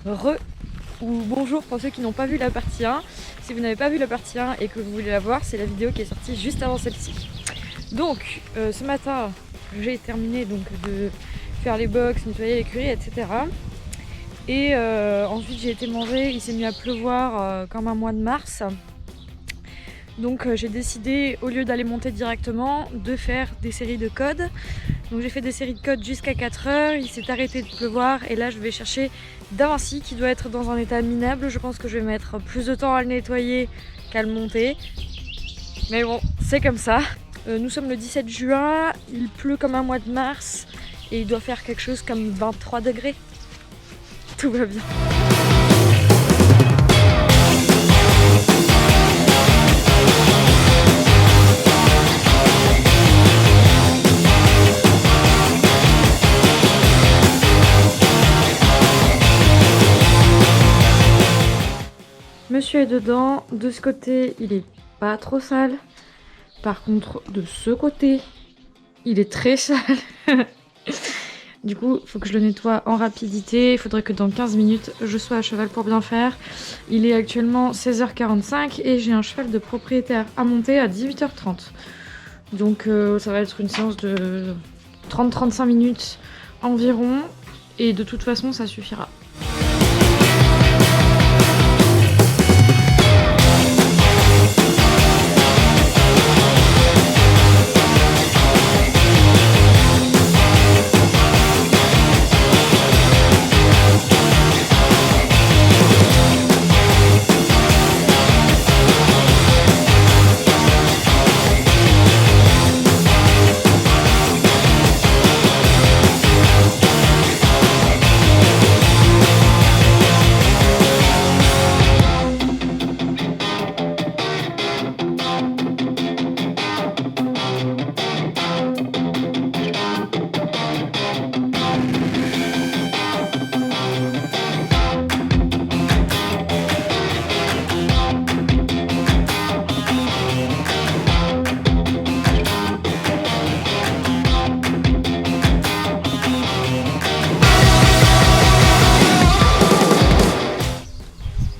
ou bonjour pour ceux qui n'ont pas vu la partie 1. Si vous n'avez pas vu la partie 1 et que vous voulez la voir, c'est la vidéo qui est sortie juste avant celle-ci. Donc ce matin, j'ai terminé donc de faire les box, nettoyer l'écurie, etc. Et ensuite j'ai été manger, il s'est mis à pleuvoir comme un mois de mars. Donc j'ai décidé, au lieu d'aller monter directement, de faire des séries de codes. Donc j'ai fait des séries de codes jusqu'à 4 heures, il s'est arrêté de pleuvoir et là je vais chercher Da Vinci qui doit être dans un état minable. Je pense que je vais mettre plus de temps à le nettoyer qu'à le monter. Mais bon, c'est comme ça. Nous sommes le 17 juin, il pleut comme un mois de mars et il doit faire quelque chose comme 23 degrés. Tout va bien. Monsieur est dedans, de ce côté il est pas trop sale. Par contre de ce côté il est très sale. Du coup il faut que je le nettoie en rapidité, il faudrait que dans 15 minutes je sois à cheval pour bien faire. Il est actuellement 16h45 et j'ai un cheval de propriétaire à monter à 18h30. Donc ça va être une séance de 30-35 minutes environ et de toute façon ça suffira.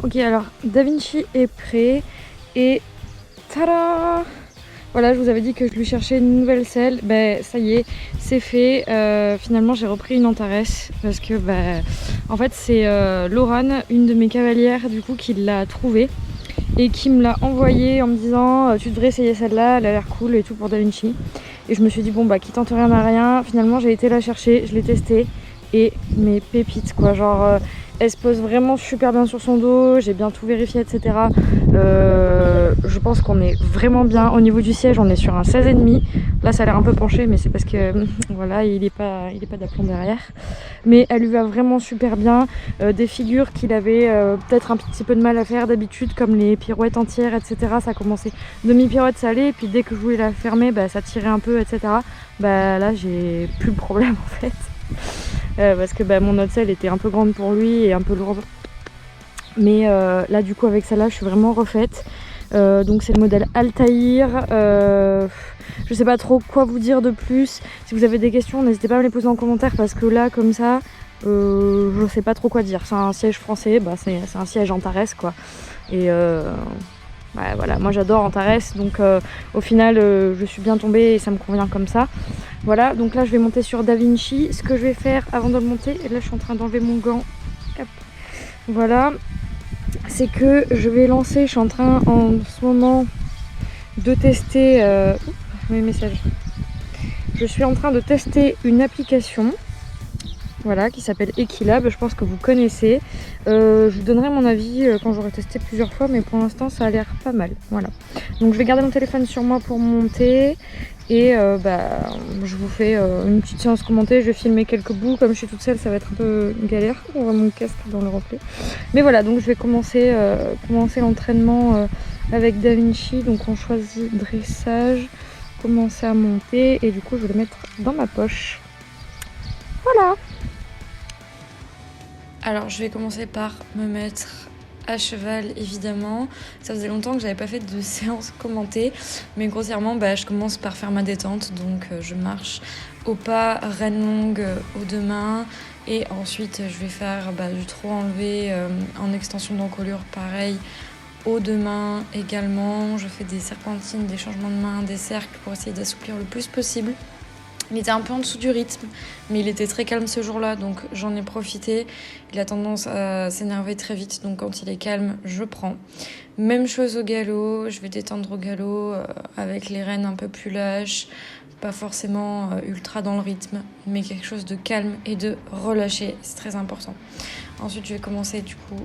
Ok, alors Da Vinci est prêt et tada! Voilà, je vous avais dit que je lui cherchais une nouvelle selle. Ben ça y est, c'est fait. Finalement, j'ai repris une Antares parce que en fait c'est Laurane, une de mes cavalières du coup, qui l'a trouvée et qui me l'a envoyée en me disant tu devrais essayer celle-là, elle a l'air cool et tout pour Da Vinci. Et je me suis dit bon bah qui tente rien n'a rien. Finalement, j'ai été la chercher, je l'ai testée et mes pépites quoi, genre. Elle se pose vraiment super bien sur son dos, j'ai bien tout vérifié, etc. Je pense qu'on est vraiment bien. Au niveau du siège, on est sur un 16,5. Là, ça a l'air un peu penché, mais c'est parce que voilà, il est pas d'aplomb derrière. Mais elle lui va vraiment super bien. Des figures qu'il avait peut-être un petit peu de mal à faire d'habitude, comme les pirouettes entières, etc. Ça commençait demi-pirouette, ça allait. Et puis dès que je voulais la fermer, ça tirait un peu, etc. Là, j'ai plus le problème en fait. Parce que mon autre selle était un peu grande pour lui et un peu lourde. Mais là du coup avec celle-là je suis vraiment refaite. Donc c'est le modèle Altaïr. Je sais pas trop quoi vous dire de plus. Si vous avez des questions n'hésitez pas à me les poser en commentaire parce que là comme ça je sais pas trop quoi dire. C'est un siège français, c'est un siège Antares quoi. Et voilà, moi j'adore Antares donc au final je suis bien tombée et ça me convient comme ça. Voilà, donc là je vais monter sur Da Vinci. Ce que je vais faire avant de le monter, et là je suis en train d'enlever mon gant. Hop. Voilà, c'est que je vais lancer, je suis en train en ce moment de tester mes messages. Je suis en train de tester une application. Voilà, qui s'appelle Equilab, je pense que vous connaissez. Je vous donnerai mon avis quand j'aurai testé plusieurs fois, mais pour l'instant ça a l'air pas mal. Voilà. Donc je vais garder mon téléphone sur moi pour monter. Et je vous fais une petite séance commentée, je vais filmer quelques bouts, comme je suis toute seule ça va être un peu galère, on voit mon casque dans le reflet. Mais voilà, donc je vais commencer l'entraînement avec Da Vinci, donc on choisit dressage, commencer à monter et du coup je vais le mettre dans ma poche. Voilà. Alors je vais commencer par me mettre à cheval évidemment. Ça faisait longtemps que j'avais pas fait de séance commentée, mais grossièrement je commence par faire ma détente, donc je marche au pas, reine longue aux 2 mains, et ensuite je vais faire du trot enlevé en extension d'encolure, pareil aux 2 mains également. Je fais des serpentines, des changements de main, des cercles pour essayer d'assouplir le plus possible. Il était un peu en dessous du rythme, mais il était très calme ce jour-là, donc j'en ai profité. Il a tendance à s'énerver très vite, donc quand il est calme, je prends. Même chose au galop, je vais détendre au galop avec les rênes un peu plus lâches, pas forcément ultra dans le rythme, mais quelque chose de calme et de relâché, c'est très important. Ensuite, je vais commencer du coup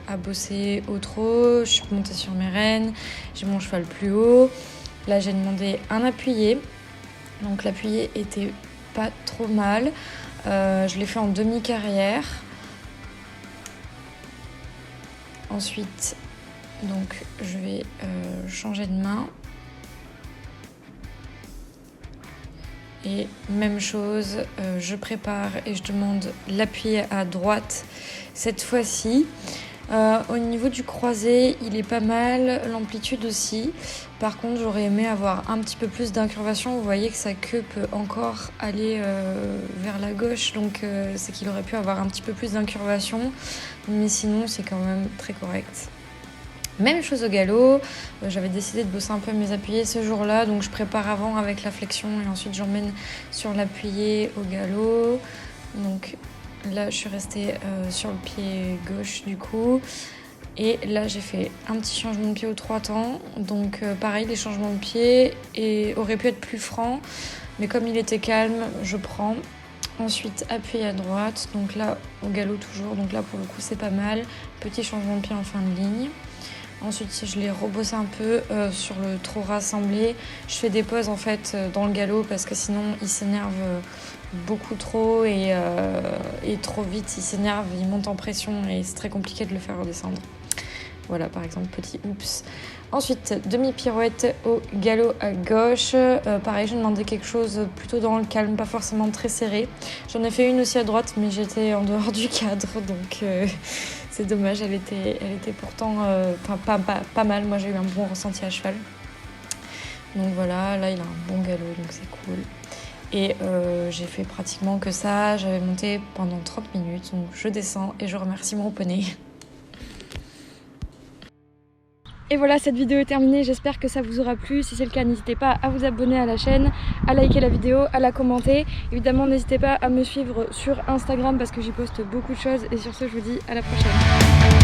à bosser au trot. Je suis montée sur mes rênes, j'ai mon cheval plus haut. Là, j'ai demandé un appuyé. Donc l'appuyé était pas trop mal. Je l'ai fait en demi-carrière. Ensuite, donc je vais changer de main. Et même chose, je prépare et je demande l'appui à droite cette fois-ci. Au niveau du croisé, il est pas mal, l'amplitude aussi. Par contre, j'aurais aimé avoir un petit peu plus d'incurvation. Vous voyez que sa queue peut encore aller vers la gauche, donc c'est qu'il aurait pu avoir un petit peu plus d'incurvation. Mais sinon, c'est quand même très correct. Même chose au galop, j'avais décidé de bosser un peu mes appuyés ce jour-là, donc je prépare avant avec la flexion et ensuite j'emmène sur l'appuyé au galop. Donc là je suis restée sur le pied gauche du coup, et là j'ai fait un petit changement de pied aux 3 temps, donc pareil, les changements de pied auraient pu être plus francs, mais comme il était calme, je prends. Ensuite appui à droite, donc là au galop toujours, donc là pour le coup c'est pas mal, petit changement de pied en fin de ligne. Ensuite, je l'ai rebossé un peu sur le trot rassemblé. Je fais des pauses en fait dans le galop parce que sinon il s'énerve beaucoup trop et trop vite. Il s'énerve, il monte en pression et c'est très compliqué de le faire redescendre. Voilà, par exemple, petit oups. Ensuite, demi-pirouette au galop à gauche. Pareil, je demandais quelque chose plutôt dans le calme, pas forcément très serré. J'en ai fait une aussi à droite, mais j'étais en dehors du cadre, donc c'est dommage. Elle était pourtant pas mal. Moi, j'ai eu un bon ressenti à cheval. Donc voilà, là, il a un bon galop, donc c'est cool. Et j'ai fait pratiquement que ça. J'avais monté pendant 30 minutes, donc je descends et je remercie mon poney. Et voilà, cette vidéo est terminée, j'espère que ça vous aura plu. Si c'est le cas, n'hésitez pas à vous abonner à la chaîne, à liker la vidéo, à la commenter. Évidemment, n'hésitez pas à me suivre sur Instagram parce que j'y poste beaucoup de choses. Et sur ce, je vous dis à la prochaine.